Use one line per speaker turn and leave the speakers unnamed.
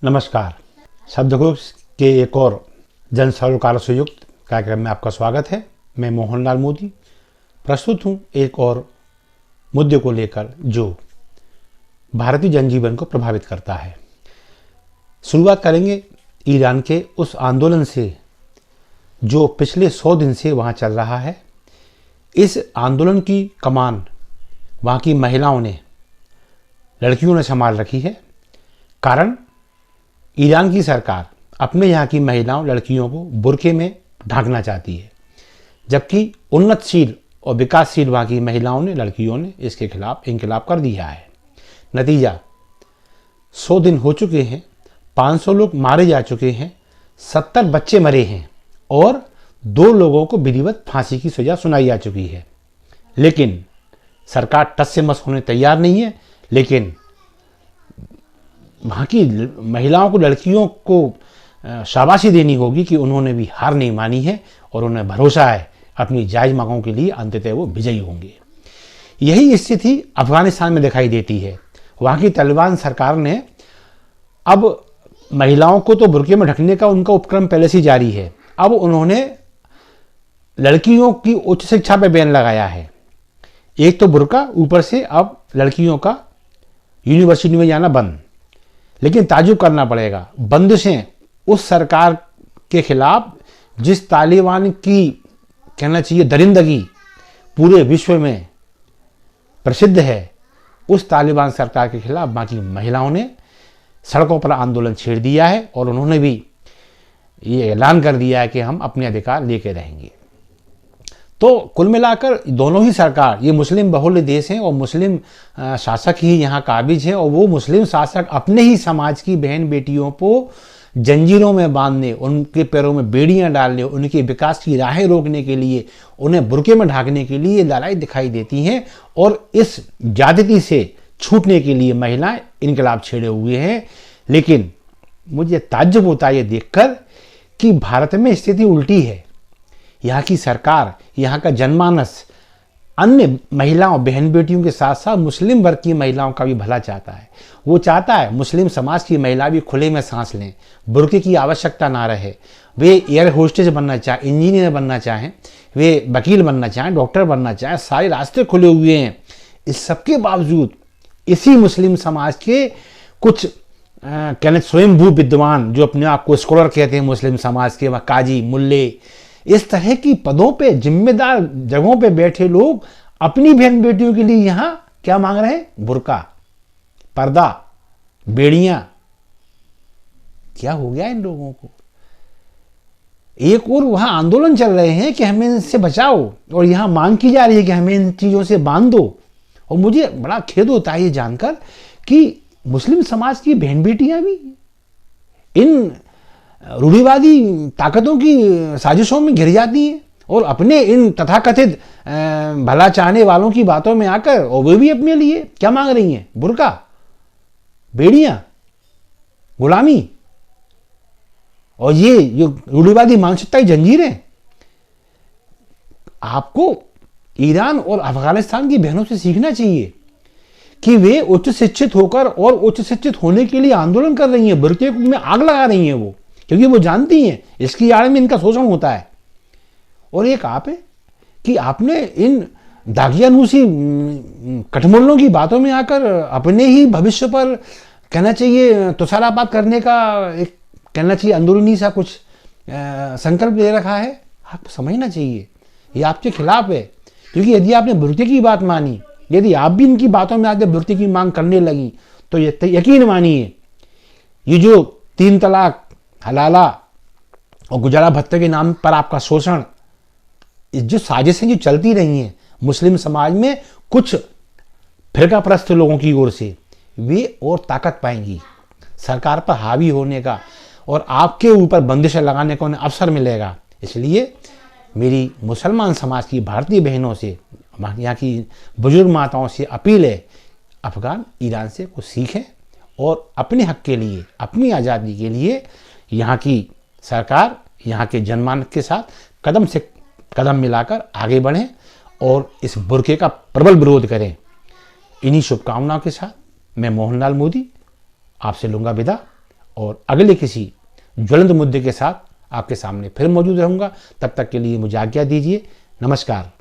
नमस्कार। शब्दकोश के एक और जन सरोकार से युक्त कार्यक्रम में आपका स्वागत है। मैं मोहनलाल मोदी प्रस्तुत हूँ एक और मुद्दे को लेकर जो भारतीय जनजीवन को प्रभावित करता है। शुरुआत करेंगे ईरान के उस आंदोलन से जो पिछले 100 दिन से वहाँ चल रहा है। इस आंदोलन की कमान वहाँ की महिलाओं ने, लड़कियों ने संभाल रखी है। कारण ईरान की सरकार अपने यहाँ की महिलाओं, लड़कियों को बुर्के में ढांकना चाहती है, जबकि उन्नतशील और विकासशील वहाँ की महिलाओं ने, लड़कियों ने इसके खिलाफ इंकलाब कर दिया है। नतीजा 100 दिन हो चुके हैं, 500 लोग मारे जा चुके हैं, 70 बच्चे मरे हैं और 2 लोगों को विधिवत फांसी की सजा सुनाई जा चुकी है। लेकिन सरकार टस से मस होने तैयार नहीं है। लेकिन वहाँ की महिलाओं को, लड़कियों को शाबाशी देनी होगी कि उन्होंने भी हार नहीं मानी है और उन्हें भरोसा है अपनी जायज़ मांगों के लिए अंततः वो विजयी होंगे। यही स्थिति अफगानिस्तान में दिखाई देती है। वहाँ की तालिबान सरकार ने अब महिलाओं को तो बुर्के में ढकने का उनका उपक्रम पहले से जारी है। अब उन्होंने लड़कियों की उच्च शिक्षा पर बैन लगाया है। एक तो बुर्का, ऊपर से अब लड़कियों का यूनिवर्सिटी में जाना बंद। लेकिन ताजुब करना पड़ेगा, बंदिशें उस सरकार के खिलाफ जिस तालिबान की, कहना चाहिए, दरिंदगी पूरे विश्व में प्रसिद्ध है, उस तालिबान सरकार के खिलाफ बाकी महिलाओं ने सड़कों पर आंदोलन छेड़ दिया है और उन्होंने भी ये ऐलान कर दिया है कि हम अपने अधिकार लेके रहेंगे। तो कुल मिलाकर दोनों ही सरकार, ये मुस्लिम बहुल देश हैं और मुस्लिम शासक ही यहाँ काबिज हैं, और वो मुस्लिम शासक अपने ही समाज की बहन बेटियों को जंजीरों में बांधने, उनके पैरों में बेड़ियाँ डालने, उनके विकास की राहें रोकने के लिए, उन्हें बुर्के में ढांकने के लिए लड़ाई दिखाई देती हैं। और इस ज्यादती से छूटने के लिए महिलाएं इनकलाब छेड़े हुए हैं। लेकिन मुझे ताज्जुब होता है ये देखकर कि भारत में स्थिति उल्टी है। यहाँ की सरकार, यहाँ का जनमानस अन्य महिलाओं, बहन बेटियों के साथ साथ मुस्लिम वर्ग की महिलाओं का भी भला चाहता है। वो चाहता है मुस्लिम समाज की महिला भी खुले में सांस लें, बुर्के की आवश्यकता ना रहे। वे एयर होस्टेस बनना चाहें, इंजीनियर बनना चाहें, वे वकील बनना चाहें, डॉक्टर बनना चाहें, सारे रास्ते खुले हुए हैं। इस सबके बावजूद इसी मुस्लिम समाज के कुछ कहने स्वयंभू विद्वान, जो अपने आप को स्कॉलर कहते हैं मुस्लिम समाज के, वह काजी, मुल्ले, इस तरह की पदों पे, जिम्मेदार जगहों पे बैठे लोग अपनी बहन बेटियों के लिए यहां क्या मांग रहे हैं? बुर्का, पर्दा, बेड़ियां। क्या हो गया इन लोगों को? एक और वहां आंदोलन चल रहे हैं कि हमें इनसे बचाओ, और यहां मांग की जा रही है कि हमें इन चीजों से बांध दो। और मुझे बड़ा खेद होता है ये जानकर कि मुस्लिम समाज की बहन बेटियां भी इन रूढ़िवादी ताकतों की साजिशों में घिर जाती हैं और अपने इन तथाकथित भला चाहने वालों की बातों में आकर, और वे भी अपने लिए क्या मांग रही हैं? बुर्का, बेड़ियां, गुलामी, और ये जो रूढ़िवादी मानसिकता की जंजीरें। आपको ईरान और अफगानिस्तान की बहनों से सीखना चाहिए कि वे उच्च शिक्षित होकर और उच्च शिक्षित होने के लिए आंदोलन कर रही हैं, बुर्के में आग लगा रही हैं वो, क्योंकि वो जानती हैं इसकी आड़ में इनका शोषण होता है। और एक आप है कि आपने इन दागियानूसी कठमुल्लों की बातों में आकर अपने ही भविष्य पर, कहना चाहिए, तुषारापात करने का एक, कहना चाहिए, अंदरूनी सा कुछ संकल्प ले रखा है। आपको समझना चाहिए ये आपके खिलाफ है। क्योंकि यदि आपने बुर्के की बात मानी, यदि आप भी इनकी बातों में आकर बुर्के की मांग करने लगी, तो ये यकीन मानिए, ये जो 3 तलाक, हलाला और गुजारा भत्ते के नाम पर आपका शोषण, जो साजिशें जो चलती रही हैं मुस्लिम समाज में कुछ फिरकाप्रस्त लोगों की ओर से, वे और ताकत पाएंगी सरकार पर हावी होने का, और आपके ऊपर बंदिशें लगाने का उन्हें अवसर मिलेगा। इसलिए मेरी मुसलमान समाज की भारतीय बहनों से, यहाँ की बुजुर्ग माताओं से अपील है, अफगान ईरान से कुछ सीखें और अपने हक के लिए, अपनी आज़ादी के लिए यहाँ की सरकार, यहाँ के जनमानस के साथ कदम से कदम मिलाकर आगे बढ़ें और इस बुर्के का प्रबल विरोध करें। इन्हीं शुभकामनाओं के साथ मैं मोहनलाल मोदी आपसे लूँगा विदा। और अगले किसी ज्वलंत मुद्दे के साथ आपके सामने फिर मौजूद रहूंगा। तब तक के लिए मुझे आज्ञा दीजिए। नमस्कार।